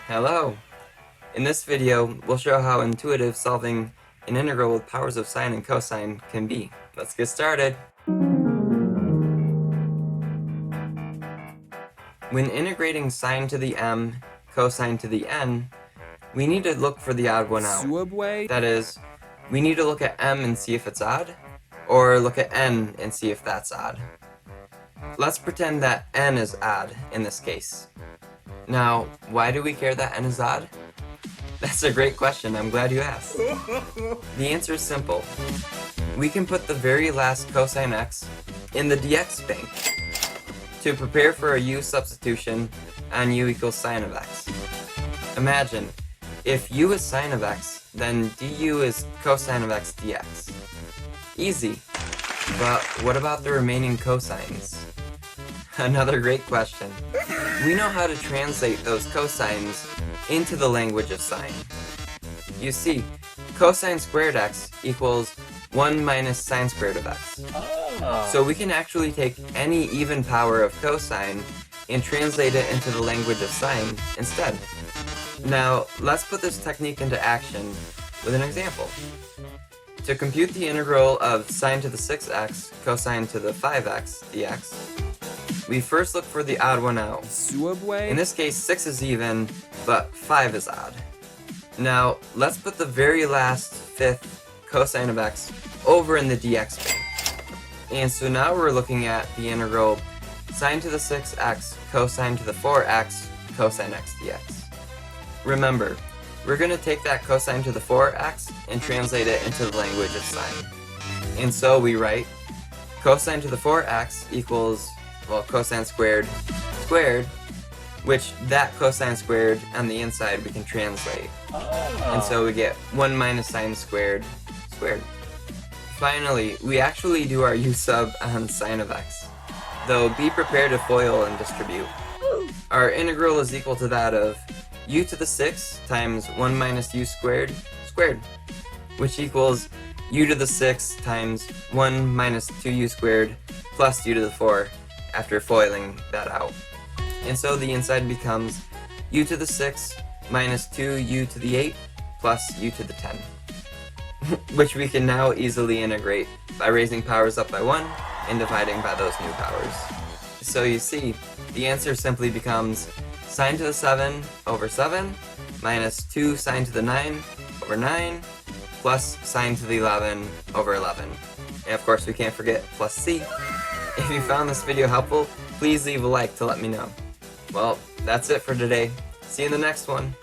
Hello! In this video, we'll show how intuitive solving an integral with powers of sine and cosine can be. Let's get started! When integrating sine to the m, cosine to the n, we need to look for the odd one out. Sooubway? That is, we need to look at m and see if it's odd, or look at n and see if that's odd. Let's pretend that n is odd in this case. Now, why do we care that n is odd? That's a great question, I'm glad you asked. The answer is simple. We can put the very last cosine x in the dx bank to prepare for a u substitution on u equals sine of x. Imagine, if u is sine of x, then du is cosine of x dx. Easy. But what about the remaining cosines? Another great question. We know how to translate those cosines into the language of sine. You see, cosine squared x equals 1 minus sine squared of x. So we can actually take any even power of cosine and translate it into the language of sine instead. Now, let's put this technique into action with an example. To compute the integral of sine to the 6x cosine to the 5x dx, we first look for the odd one out. Sooubway? In this case, 6 is even, but 5 is odd. Now, let's put the very last fifth cosine of x over in the dx bank. And so now we're looking at the integral sine to the 6x cosine to the 4x cosine x dx. Remember, we're going to take that cosine to the 4x and translate it into the language of sine. And so we write cosine to the 4x equals, well, cosine squared squared, which that cosine squared on the inside we can translate. And so we get 1 minus sine squared squared. Finally, we actually do our u sub on sine of x, though be prepared to FOIL and distribute. Our integral is equal to that of u to the 6 times 1 minus u squared squared, which equals u to the 6 times 1 minus 2u squared plus u to the 4 after foiling that out. And so the inside becomes u to the 6 minus 2u to the 8 plus u to the 10, which we can now easily integrate by raising powers up by 1 and dividing by those new powers. So you see, the answer simply becomes sine to the 7 over 7 minus 2 sine to the 9 over 9 plus sine to the 11 over 11. And of course we can't forget plus c. If you found this video helpful, please leave a like to let me know. Well, that's it for today. See you in the next one.